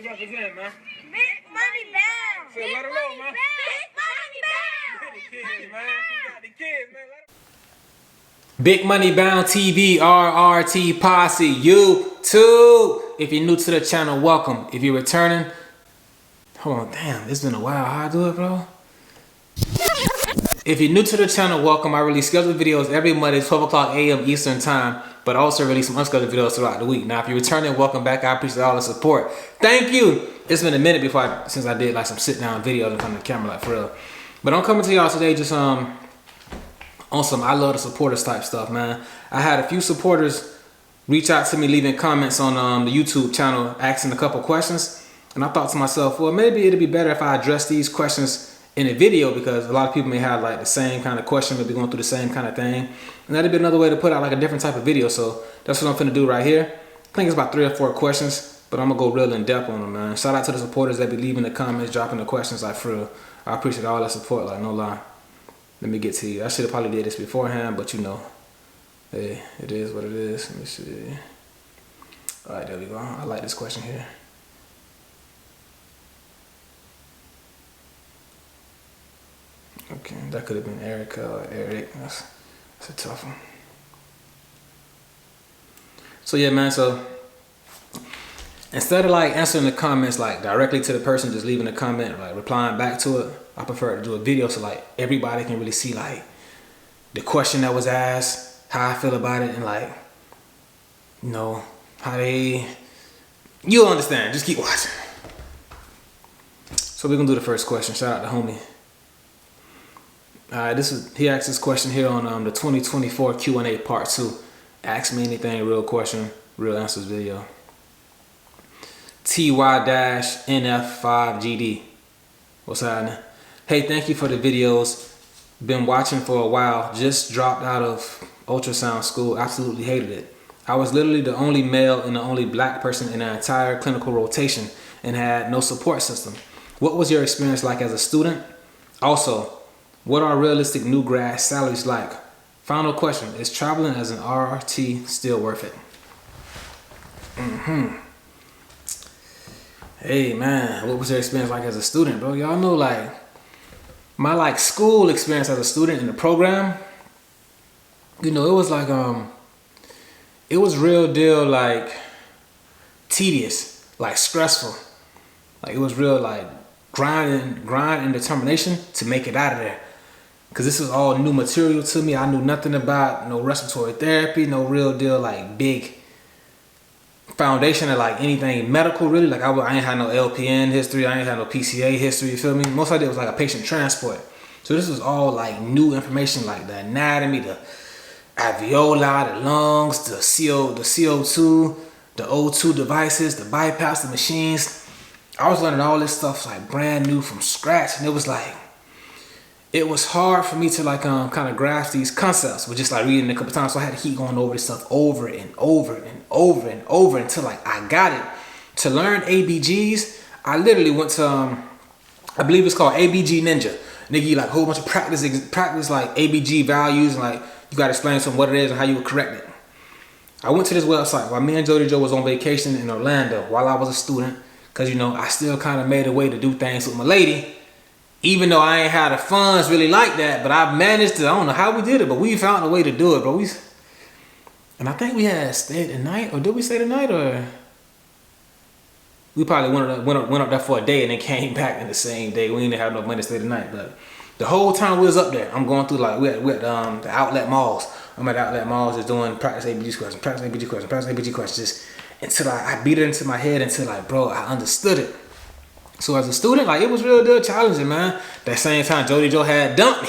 represent, man? Big money bound. Say, let her know, man. Big money bound. The kids, man. You got the kids, man. Big Money Bound TV, RRT Posse, YouTube. If you're new to the channel, welcome. If you're returning, hold on, damn, it's been a while. How I do it, bro? If you're new to the channel, welcome. I release scheduled videos every Monday, 12 o'clock a.m. Eastern time, but also release some unscheduled videos throughout the week. Now, if you're returning, welcome back. I appreciate all the support. Thank you. It's been a minute since I did like some sit-down videos in front of the camera, like for real. But I'm coming to y'all today just on some I love the supporters type stuff, man. I had a few supporters reach out to me, leaving comments on the YouTube channel, asking a couple questions. And I thought to myself, well, maybe it'd be better if I address these questions in a video, because a lot of people may have like the same kind of question, maybe going through the same kind of thing. And that'd be another way to put out like a different type of video. So that's what I'm finna do right here. I think it's about 3 or 4 questions, but I'm gonna go real in depth on them, man. Shout out to the supporters that be leaving the comments, dropping the questions, like for real. I appreciate all that support, like no lie. Let me get to you. I should have probably did this beforehand, but you know, hey, it is what it is. Let me see. All right, there we go. I like this question here. Okay, that could have been Erica or Eric. That's a tough one. So yeah, man, so instead of like answering the comments like directly to the person, just leaving a comment, like replying back to it, I prefer to do a video so like everybody can really see like the question that was asked, how I feel about it, and like, you know, how you'll understand. Just keep watching. So we're gonna do the first question. Shout out to homie. He asked this question here on the 2024 Q&A part 2. Ask me anything, real question, real answers video. TY-NF5GD. What's happening? Hey, thank you for the videos. Been watching for a while. Just dropped out of ultrasound school. Absolutely hated it. I was literally the only male and the only black person in the entire clinical rotation and had no support system. What was your experience like as a student? Also, what are realistic new grad salaries like? Final question, is traveling as an RRT still worth it? Hey man, what was your experience like as a student, bro? Y'all know like my like school experience as a student in the program, you know, it was like it was real deal like tedious, like stressful. Like it was real like grind and determination to make it out of there. Cause this was all new material to me. I knew nothing about no respiratory therapy, no real deal like big foundation of like anything medical really. Like I ain't had no LPN history, I ain't had no PCA history, you feel me? Most I did was like a patient transport. So this was all like new information, like the anatomy, the alveoli, the lungs, the CO2, the O2 devices, the bypass, the machines. I was learning all this stuff like brand new from scratch, and it was like, it was hard for me to like kind of grasp these concepts with just like reading a couple times. So I had to keep going over this stuff over and over and over and over until like I got it. To learn ABGs, I literally went to I believe it's called ABG Ninja. Nigga, like a whole bunch of practice like ABG values, and like you gotta explain to them what it is and how you would correct it. I went to this website while me and Jody Joe was on vacation in Orlando while I was a student, cause you know I still kind of made a way to do things with my lady. Even though I ain't had the funds really like that, but I managed to, I don't know how we did it, but we found a way to do it, bro. And I think we had stayed the night, or did we stay the night, or? We probably went up there for a day and then came back in the same day. We didn't have enough money to stay the night, but the whole time we was up there, I'm going through like, we at the outlet malls. I'm at outlet malls just doing practice ABG questions, practice ABG questions, practice ABG questions, just until I beat it into my head until like, bro, I understood it. So as a student, like it was real deal challenging, man. That same time, Jody Joe had dumped me.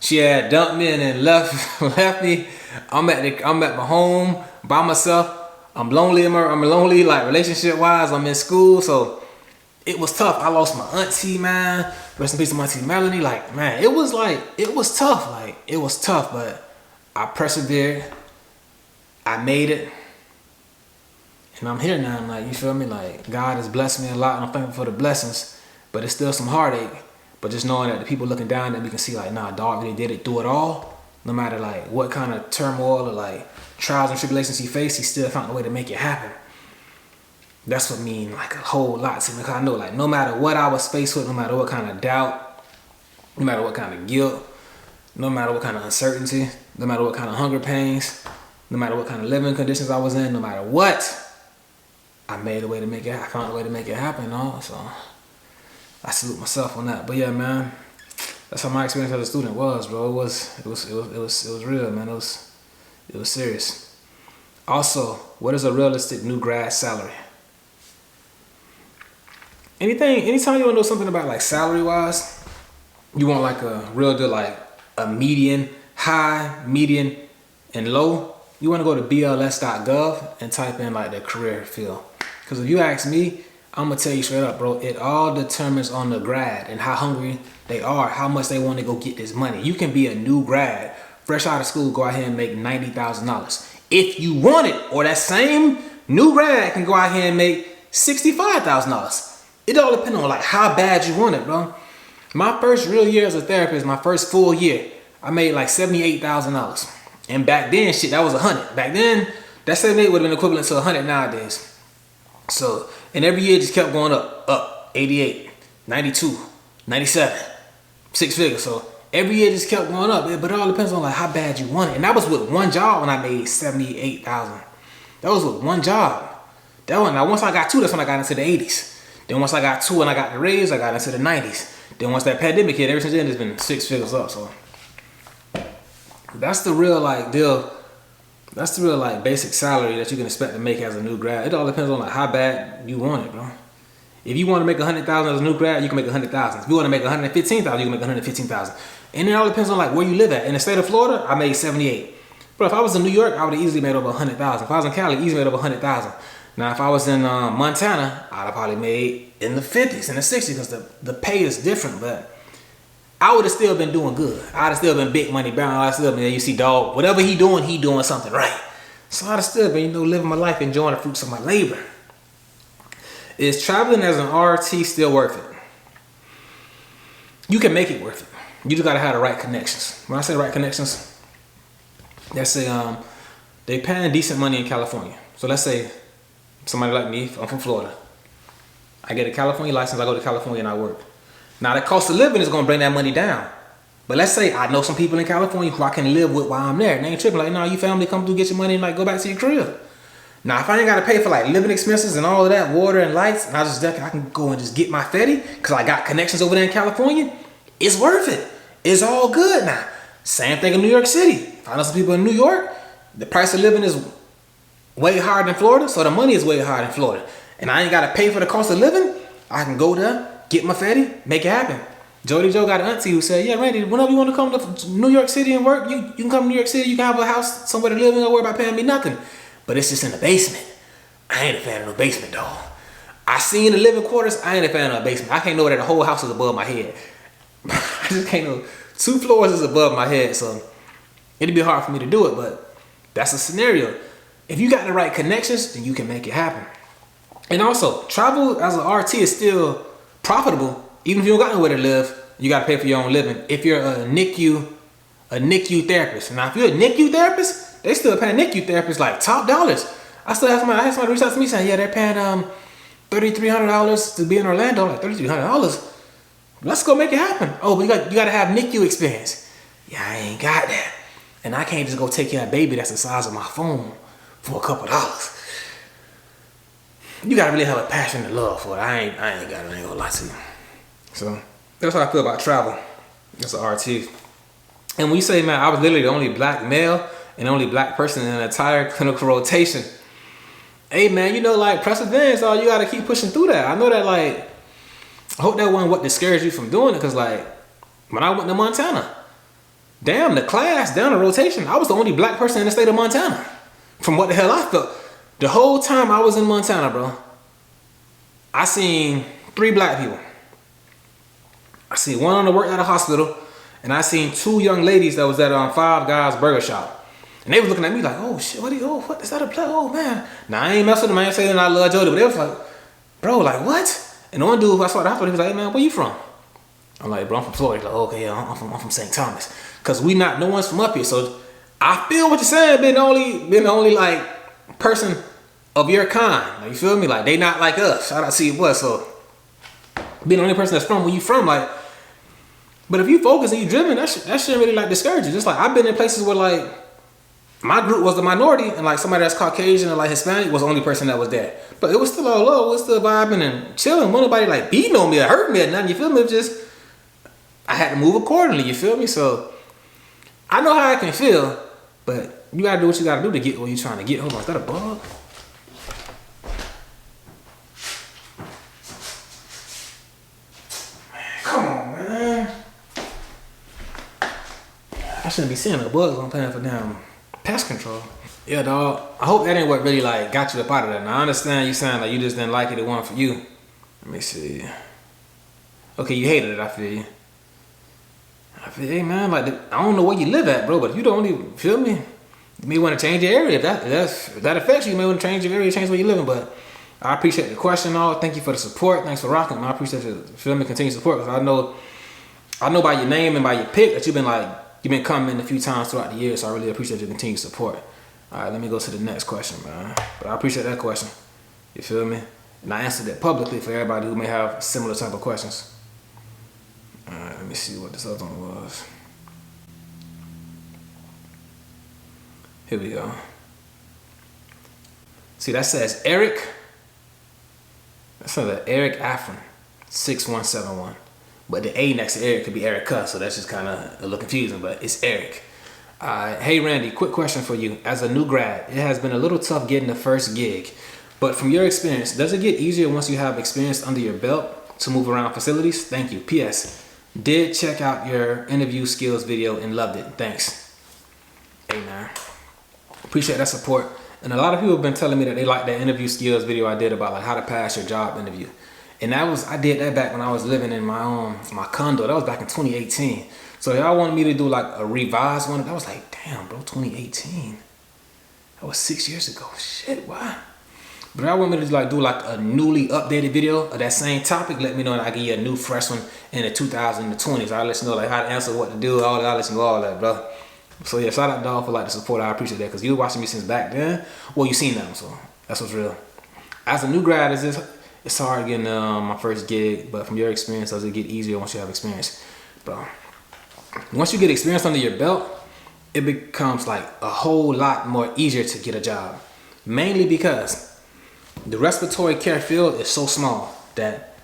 She had dumped me and then left me. I'm at my home by myself. I'm lonely like relationship wise. I'm in school, so it was tough. I lost my auntie, man. Rest in peace to my auntie Melanie. Like, man, it was tough. Like it was tough, but I persevered. I made it. And I'm here now, like, you feel me? Like, God has blessed me a lot, and I'm thankful for the blessings, but it's still some heartache. But just knowing that the people looking down, that we can see, like, nah, dog really did it through it all. No matter, like, what kind of turmoil or, like, trials and tribulations he faced, he still found a way to make it happen. That's what mean like a whole lot to me. Because I know like no matter what I was faced with, no matter what kind of doubt, no matter what kind of guilt, no matter what kind of uncertainty, no matter what kind of hunger pains, no matter what kind of living conditions I was in, no matter what, I made a way to make it. I found a way to make it happen, So I salute myself on that. But yeah, man, that's how my experience as a student was, bro. It was real, man. It was serious. Also, what is a realistic new grad salary? Anytime you want to know something about like salary wise, you want like a real deal, like a median, high, median, and low. You want to go to bls.gov and type in like the career field. Because if you ask me, I'm gonna tell you straight up, bro. It all determines on the grad and how hungry they are, how much they want to go get this money. You can be a new grad, fresh out of school, go out here and make $90,000 if you want it, or that same new grad can go out here and make $65,000. It all depends on like how bad you want it, bro. My first real year as a therapist, my first full year, I made like $78,000. And back then, shit, that was 100. Back then, that 78 would have been equivalent to 100 nowadays. So, and every year just kept going up, 88, 92, 97, 6 figures. So every year just kept going up, but it all depends on like how bad you want it. And that was with one job when I made $78,000. That was with one job. That one. Now once I got two, that's when I got into the 80s. Then once I got two and I got the raise, I got into the 90s. Then once that pandemic hit, ever since then it's been 6 figures up. So that's the real like deal. That's the real like basic salary that you can expect to make as a new grad. It all depends on like how bad you want it, bro. If you want to make $100,000 as a new grad, you can make $100,000. If you want to make $115,000, you can make $115,000. And it all depends on like where you live at. In the state of Florida, I made 78. But if I was in New York, I would have easily made over 100,000. If I was in Cali, easily made over 100,000. Now, if I was in Montana, I'd have probably made in the 50s, in the 60s, because the pay is different. But I would have still been doing good. I'd have still been big money bound. I'd have still been, you see, dog, whatever he doing something right. So I'd have still been, living my life, enjoying the fruits of my labor. Is traveling as an RT still worth it? You can make it worth it. You just gotta have the right connections. When I say right connections, let's say they paying decent money in California. So let's say somebody like me, I'm from Florida. I get a California license, I go to California and I work. Now the cost of living is gonna bring that money down. But let's say I know some people in California who I can live with while I'm there. And they ain't tripping like, no, you family come through, get your money and like go back to your crib. Now if I ain't gotta pay for like living expenses and all of that, water and lights, and I can go and just get my Fetty because I got connections over there in California, it's worth it. It's all good now. Same thing in New York City. If I know some people in New York, the price of living is way higher than Florida, so the money is way higher than Florida. And I ain't gotta pay for the cost of living. I can go there, get my Fetty, make it happen. Jody Joe got an auntie who said, yeah, Randy, whenever you want to come to New York City and work, you can come to New York City, you can have a house, somewhere to live, and don't worry about paying me nothing. But it's just in the basement. I ain't a fan of no basement, dog. I seen the living quarters, I ain't a fan of a basement. I can't know that the whole house is above my head. I just can't know. 2 floors is above my head, so it'd be hard for me to do it, but that's a scenario. If you got the right connections, then you can make it happen. And also, travel as an RT is still profitable. Even if you don't got nowhere to live, you got to pay for your own living. If you're a NICU therapist. Now, if you're a NICU therapist, they still paying NICU therapists like top dollars. I had somebody reach out to me saying, yeah, they're paying $3,300 to be in Orlando. Like $3,300. Let's go make it happen. Oh, but you got to have NICU experience. Yeah, I ain't got that. And I can't just go take care of a baby that's the size of my phone for a couple dollars. You got to really have a passion and love for it. I ain't got it. I ain't gonna lie to you. So that's how I feel about travel as an RT. And when you say, man, I was literally the only black male and the only black person in an entire clinical rotation. Hey, man, like perseverance, you got to keep pushing through that. I know that, like, I hope that wasn't what discouraged you from doing it, because, like, when I went to Montana, damn, the class, down the rotation, I was the only black person in the state of Montana. From what the hell I felt. The whole time I was in Montana, bro, I seen 3 black people. I seen one on the work at a hospital, and I seen 2 young ladies that was at Five Guys Burger Shop. And they was looking at me like, oh shit, what is that a play? Oh man. Now I ain't messing with them, I ain't saying I love Jody, but they was like, bro, like what? And the one dude who I saw at the hospital, he was like, hey man, where you from? I'm like, bro, I'm from Florida. He's like, okay, yeah, I'm from St. Thomas. Cause no one's from up here. So I feel what you're saying, being the only like person of your kind. Like, you feel me? Like, they not like us. Shout out to you, what? So, being the only person that's from where you from, like, but if you focus and you driven, that shouldn't really like discourage you. Just like I've been in places where like my group was the minority and like somebody that's Caucasian or like Hispanic was the only person that was there. But it was still all low, it was still vibing and chilling. Wasn't nobody like beating on me or hurting me or nothing, you feel me? It was just, I had to move accordingly, you feel me? So I know how I can feel, but you gotta do what you gotta do to get where you're trying to get. Hold on, is that a bug? Come on, man. I shouldn't be seeing no bugs on playing for damn pest control. Yeah, dog. I hope that ain't what really like got you up out of that. Now I understand you sound like you just didn't like it. It wasn't for you. Let me see. Okay, you hated it. I feel you. Hey man, like I don't know where you live at, bro, but if you don't even feel me, you may want to change your area. If that affects you, you may want to change your area, change where you living. But I appreciate the question, all. Thank you for the support. Thanks for rocking. I appreciate your feel me, continued support because I know by your name and by your pick that you've been coming a few times throughout the year. So I really appreciate your continued support. All right, let me go to the next question, man. But I appreciate that question. You feel me? And I answered it publicly for everybody who may have similar type of questions. Alright, let me see what this other one was. Here we go. See, that says Eric. That says Eric Afrin, 6171. But the A next to Eric could be Erica, so that's just kind of a little confusing, but it's Eric. Hey Randy, quick question for you. As a new grad, it has been a little tough getting the first gig. But from your experience, does it get easier once you have experience under your belt to move around facilities? Thank you. P.S. Did check out your interview skills video and loved it. Thanks. Hey man, appreciate that support. And a lot of people have been telling me that they like that interview skills video I did about like how to pass your job interview. And I did that back when I was living in my condo. That was back in 2018. So y'all wanted me to do like a revised one. That was like, damn bro, 2018. That was 6 years ago. Shit, why? But I want me to do like a newly updated video of that same topic. Let me know and I give you a new fresh one in the 2020s. I'll let you know like how to answer, what to do, all that. I'll let you know all that, bro. So yeah, shout out dog for like the support. I appreciate that because you were watching me since back then. Well, you seen them, so that's what's real. As a new grad, it's hard getting my first gig, but from your experience, does it get easier once you have experience, bro? Once you get experience under your belt, it becomes like a whole lot more easier to get a job, mainly because the respiratory care field is so small that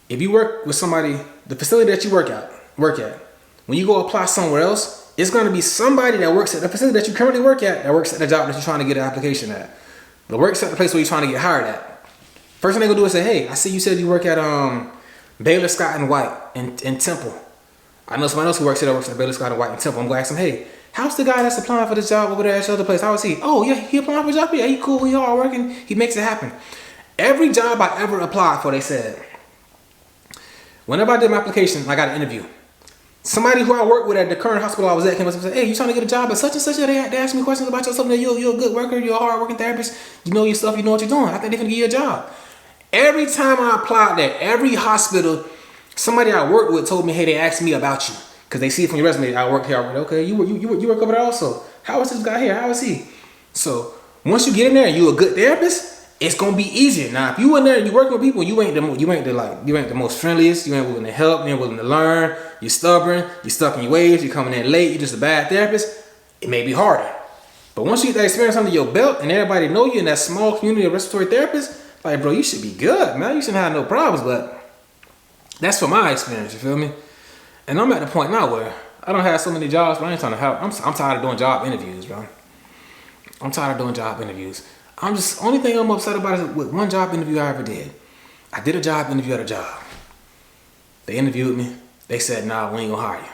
if you work with somebody, the facility that you work at, when you go apply somewhere else, it's going to be somebody that works at the facility that you currently work at that works at the job that you're trying to get an application at. That works at the place where you're trying to get hired at. First thing they're going to do is say, hey, I see you said you work at Baylor, Scott and White in Temple. I know somebody else who works here that works at Baylor, Scott and White in Temple. I'm going to ask him, hey, how's the guy that's applying for this job over there at your other place? How is he? Oh, yeah, he applying for a job? Yeah, he cool. He hard working. He makes it happen. Every job I ever applied for, they said, whenever I did my application, I got an interview. Somebody who I worked with at the current hospital I was at came up and said, hey, you trying to get a job at such and such? They asked me questions about yourself. You're a good worker. You're a hard working therapist. You know your stuff. You know what you're doing. I think they're going to give you a job. Every time I applied there, every hospital, somebody I worked with told me, hey, they asked me about you. Because they see it from your resume. I worked here already. Okay, you work over there also. How is this guy here? How is he? So once you get in there and you're a good therapist, it's gonna be easier. Now, if you in there and you working with people, you ain't the most friendliest. You ain't willing to help. You ain't willing to learn. You're stubborn. You're stuck in your ways. You're coming in late. You're just a bad therapist. It may be harder. But once you get that experience under your belt and everybody know you in that small community of respiratory therapists, like bro, you should be good, man. You shouldn't have no problems. But that's from my experience. You feel me? And I'm at the point now where I don't have so many jobs, but I ain't trying to help. I'm tired of doing job interviews, bro. I'm tired of doing job interviews. Only thing I'm upset about is with one job interview I ever did. I did a job interview at a job. They interviewed me. They said, nah, we ain't gonna hire you.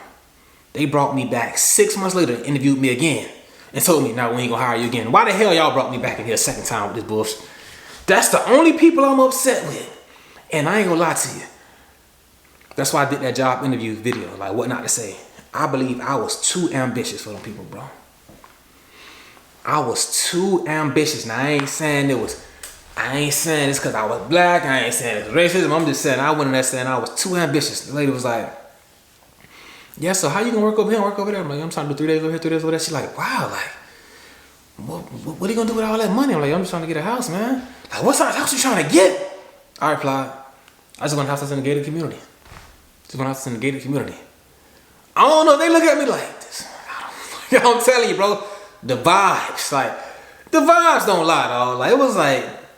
They brought me back 6 months later and interviewed me again and told me, nah, we ain't gonna hire you again. Why the hell y'all brought me back in here a second time with this bullshit? That's the only people I'm upset with. And I ain't gonna lie to you. That's why I did that job interview video, like what not to say. I believe I was too ambitious for them people, bro. I was too ambitious. Now I ain't saying this because I was black. I ain't saying it's racism. I'm just saying I went in there saying I was too ambitious. The lady was like, yeah, so how you gonna work over here and work over there? I'm like, I'm trying to do 3 days over here, 3 days over there. She's like, wow, like, what are you gonna do with all that money? I'm like, I'm just trying to get a house, man. Like, what size house you trying to get? I replied, I just want a house that's in a gated community. Just want a house that's in a gated community. I don't know, they look at me like this. I'm telling you, bro, the vibes, like, the vibes don't lie, dog. Like,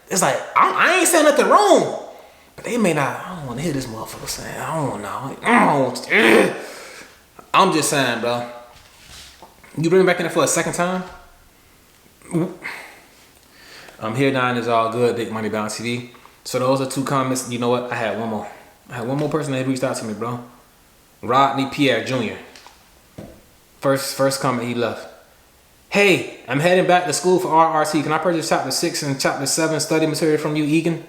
it's like, I ain't saying nothing wrong. But they may not, I don't want to hear this motherfucker saying, I don't know. I'm just saying, bro. You bring me back in there for a second time? I'm here now and it's all good, Big Money Bound TV. So those are 2 comments. You know what? I had one more. I had one more person that reached out to me, bro. Rodney Pierre Jr. First comment he left. Hey, I'm heading back to school for RRT. Can I purchase chapter 6 and chapter 7 study material from you, Egan?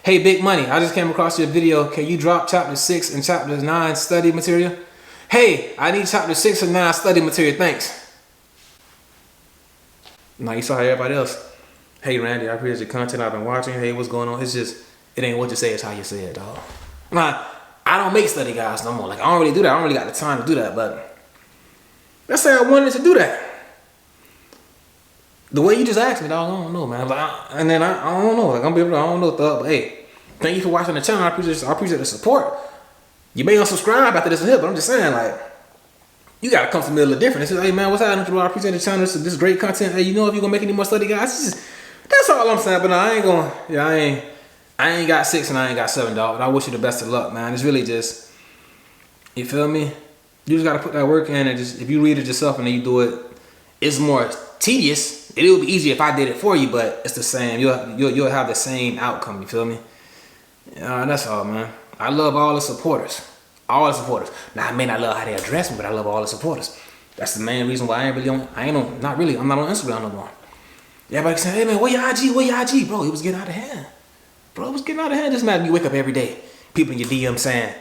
Hey, Big Money, I just came across your video. Can you drop chapter 6 and chapter 9 study material? Hey, I need chapter 6 and 9 study material. Thanks. Now you saw how everybody else. Hey, Randy, I appreciate your content. I've been watching. Hey, what's going on? It's just, it ain't what you say, it's how you say it, dog. Nah, I don't make study guides no more. Like, I don't really do that. I don't really got the time to do that, but let's say I wanted to do that. The way you just asked me, dog, I don't know, man. Like, I don't know. Like, I don't know, thug. But hey, thank you for watching the channel. I appreciate the support. You may unsubscribe after this hit, but I'm just saying, like, you gotta come from the middle of different. Hey, man, what's happening, bro? I appreciate the channel. This is great content. Hey, you know if you're gonna make any more study guides, that's all I'm saying. But no, I ain't gonna. Yeah, I ain't got 6 and I ain't got 7, dog. But I wish you the best of luck, man. It's really just, you feel me? You just gotta put that work in, and just if you read it yourself and then you do it, it's more tedious. It would be easier if I did it for you, but it's the same. You'll have the same outcome. You feel me? That's all, man. I love all the supporters. All the supporters. Now I may not love how they address me, but I love all the supporters. That's the main reason why I'm not on Instagram no more. Everybody saying, hey man, where your IG? Where your IG? Bro, it was getting out of hand. Bro, it was getting out of hand. Just imagine you wake up every day, people in your DM saying,